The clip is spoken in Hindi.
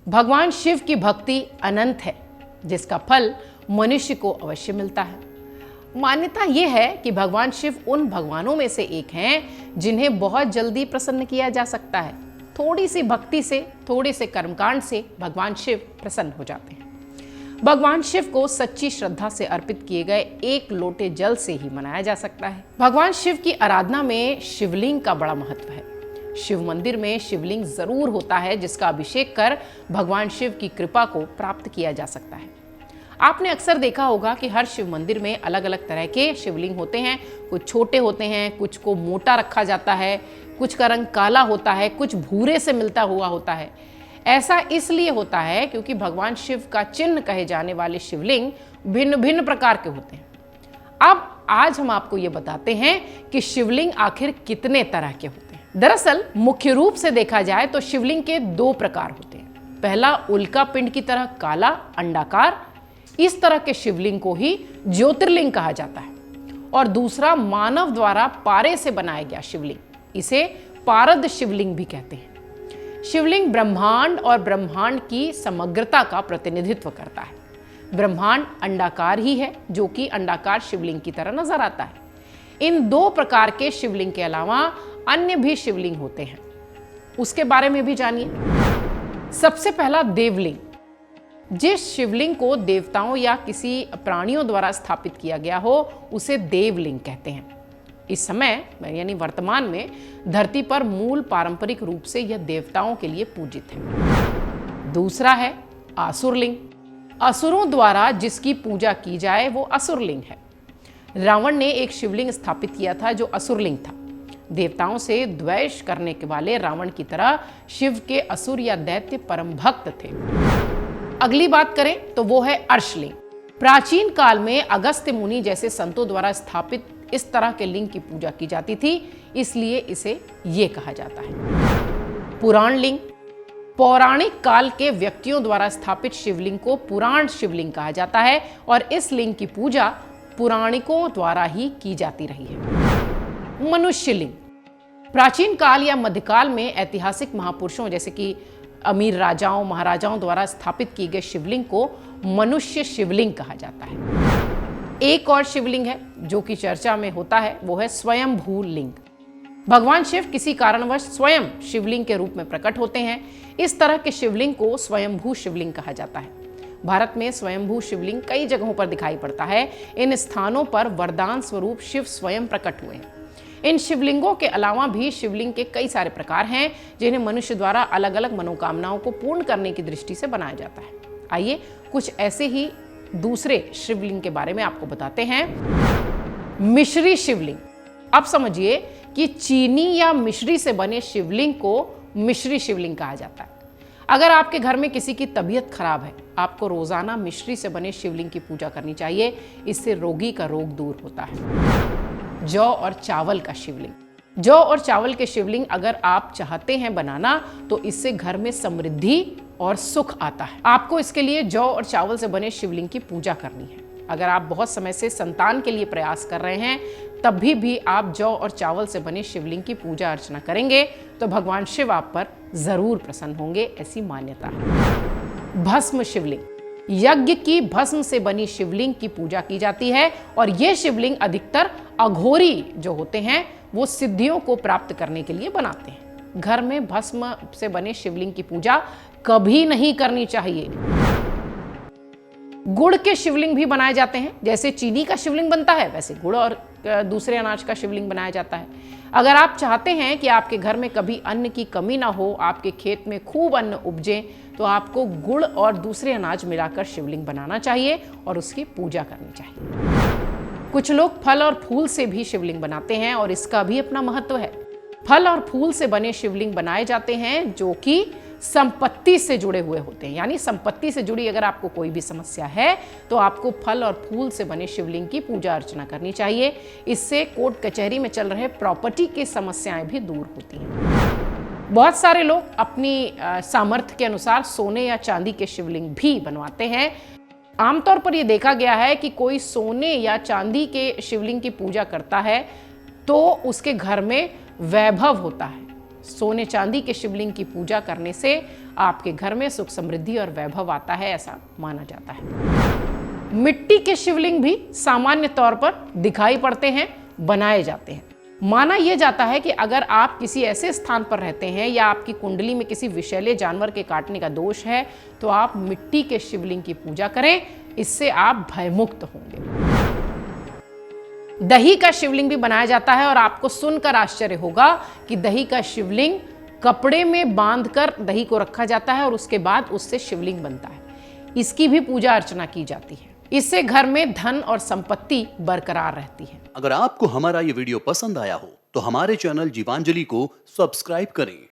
भगवान शिव की भक्ति अनंत है, जिसका फल मनुष्य को अवश्य मिलता है। मान्यता यह है कि भगवान शिव उन भगवानों में से एक हैं जिन्हें बहुत जल्दी प्रसन्न किया जा सकता है। थोड़ी सी भक्ति से, थोड़े से कर्मकांड से भगवान शिव प्रसन्न हो जाते हैं। भगवान शिव को सच्ची श्रद्धा से अर्पित किए गए एक लोटे जल से ही मनाया जा सकता है। भगवान शिव की आराधना में शिवलिंग का बड़ा महत्व है। शिव मंदिर में शिवलिंग जरूर होता है, जिसका अभिषेक कर भगवान शिव की कृपा को प्राप्त किया जा सकता है। आपने अक्सर देखा होगा कि हर शिव मंदिर में अलग अलग तरह के शिवलिंग होते हैं। कुछ छोटे होते हैं, कुछ को मोटा रखा जाता है, कुछ का रंग काला होता है, कुछ भूरे से मिलता हुआ होता है। ऐसा इसलिए होता है क्योंकि भगवान शिव का चिन्ह कहे जाने वाले शिवलिंग भिन्न भिन्न प्रकार के होते हैं। अब आज हम आपको ये बताते हैं कि शिवलिंग आखिर कितने तरह के होते हैं। दरअसल मुख्य रूप से देखा जाए तो शिवलिंग के दो प्रकार होते हैं। पहला उल्का पिंड की तरह काला अंडाकार, इस तरह के शिवलिंग को ही ज्योतिर्लिंग कहा जाता है। और दूसरा मानव द्वारा पारे से बनाया गया शिवलिंग, इसे पारद शिवलिंग भी कहते हैं। शिवलिंग ब्रह्मांड और ब्रह्मांड की समग्रता का प्रतिनिधित्व करता है। ब्रह्मांड अंडाकार ही है, जो कि अंडाकार शिवलिंग की तरह नजर आता है। इन दो प्रकार के शिवलिंग के अलावा अन्य भी शिवलिंग होते हैं, उसके बारे में भी जानिए। सबसे पहला देवलिंग। जिस शिवलिंग को देवताओं या किसी प्राणियों द्वारा स्थापित किया गया हो, उसे देवलिंग कहते हैं। इस समय यानी वर्तमान में धरती पर मूल पारंपरिक रूप से यह देवताओं के लिए पूजित है। दूसरा है आसुरलिंग। असुरों द्वारा जिसकी पूजा की जाए वो असुरलिंग है। रावण ने एक शिवलिंग स्थापित किया था जो असुरलिंग था। देवताओं से द्वेष करने के वाले रावण की तरह शिव के असुर या दैत्य परम भक्त थे। अगली बात करें तो वो है अर्शलिंग। प्राचीन काल में अगस्त्य मुनि जैसे संतों द्वारा स्थापित इस तरह के लिंग की पूजा की जाती थी, इसलिए इसे ये कहा जाता है। पुराण लिंग। पौराणिक काल के व्यक्तियों द्वारा स्थापित शिवलिंग को पुराण शिवलिंग कहा जाता है और इस लिंग की पूजा पुराणिकों द्वारा ही की जाती रही है। मनुष्य लिंग। प्राचीन काल या मध्यकाल में ऐतिहासिक महापुरुषों जैसे कि अमीर राजाओं महाराजाओं द्वारा स्थापित किए गए शिवलिंग को मनुष्य शिवलिंग कहा जाता है। एक और शिवलिंग है जो कि चर्चा में होता है, वो है स्वयंभू लिंग। भगवान शिव किसी कारणवश स्वयं शिवलिंग के रूप में प्रकट होते हैं। इस तरह के शिवलिंग को स्वयंभू शिवलिंग कहा जाता है। भारत में स्वयंभू शिवलिंग कई जगहों पर दिखाई पड़ता है। इन स्थानों पर वरदान स्वरूप शिव स्वयं प्रकट हुए हैं। इन शिवलिंगों के अलावा भी शिवलिंग के कई सारे प्रकार हैं जिन्हें मनुष्य द्वारा अलग अलग मनोकामनाओं को पूर्ण करने की दृष्टि से बनाया जाता है। आइए कुछ ऐसे ही दूसरे शिवलिंग के बारे में आपको बताते हैं। मिश्री शिवलिंग। अब समझिए कि चीनी या मिश्री से बने शिवलिंग को मिश्री शिवलिंग कहा जाता है। अगर आपके घर में किसी की तबीयत खराब है, आपको रोजाना मिश्री से बने शिवलिंग की पूजा करनी चाहिए। इससे रोगी का रोग दूर होता है। जौ और चावल का शिवलिंग। जौ और चावल के शिवलिंग अगर आप चाहते हैं बनाना तो इससे घर में समृद्धि और सुख आता है। आपको इसके लिए जौ और चावल से बने शिवलिंग की पूजा करनी है। अगर आप बहुत समय से संतान के लिए प्रयास कर रहे हैं, तब भी आप जौ और चावल से बने शिवलिंग की पूजा अर्चना करेंगे तो भगवान शिव आप पर जरूर प्रसन्न होंगे, ऐसी मान्यता है। भस्म शिवलिंग। यज्ञ की भस्म से बनी शिवलिंग की पूजा की जाती है और ये शिवलिंग अधिकतर अघोरी जो होते हैं वो सिद्धियों को प्राप्त करने के लिए बनाते हैं। घर में भस्म से बने शिवलिंग की पूजा कभी नहीं करनी चाहिए। गुड़ के शिवलिंग भी बनाए जाते हैं। जैसे चीनी का शिवलिंग बनता है, वैसे गुड़ और दूसरे अनाज का शिवलिंग बनाया जाता है। अगर आप चाहते हैं कि आपके घर में कभी अन्न की कमी ना हो, आपके खेत में खूब अन्न उपजे, तो आपको गुड़ और दूसरे अनाज मिलाकर शिवलिंग बनाना चाहिए और उसकी पूजा करनी चाहिए। कुछ लोग फल और फूल से भी शिवलिंग बनाते हैं और इसका भी अपना महत्व है। फल और फूल से बने शिवलिंग बनाए जाते हैं जो कि संपत्ति से जुड़े हुए होते हैं। यानी संपत्ति से जुड़ी अगर आपको कोई भी समस्या है तो आपको फल और फूल से बने शिवलिंग की पूजा अर्चना करनी चाहिए। इससे कोर्ट कचहरी में चल रहे प्रॉपर्टी की समस्याएं भी दूर होती हैं। बहुत सारे लोग अपनी सामर्थ्य के अनुसार सोने या चांदी के शिवलिंग भी बनवाते हैं। आमतौर पर यह देखा गया है कि कोई सोने या चांदी के शिवलिंग की पूजा करता है तो उसके घर में वैभव होता है, सोने चांदी के शिवलिंग की पूजा करने से आपके घर में सुख समृद्धि और वैभव आता है, ऐसा माना जाता है। मिट्टी के शिवलिंग भी सामान्य तौर पर दिखाई पड़ते हैं, बनाए जाते हैं। माना यह जाता है कि अगर आप किसी ऐसे स्थान पर रहते हैं या आपकी कुंडली में किसी विषैले जानवर के काटने का दोष है तो आप मिट्टी के शिवलिंग की पूजा करें, इससे आप भयमुक्त होंगे। दही का शिवलिंग भी बनाया जाता है और आपको सुनकर आश्चर्य होगा कि दही का शिवलिंग कपड़े में बांधकर दही को रखा जाता है और उसके बाद उससे शिवलिंग बनता है। इसकी भी पूजा अर्चना की जाती है। इससे घर में धन और संपत्ति बरकरार रहती है। अगर आपको हमारा ये वीडियो पसंद आया हो तो हमारे चैनल जीवांजलि को सब्सक्राइब करें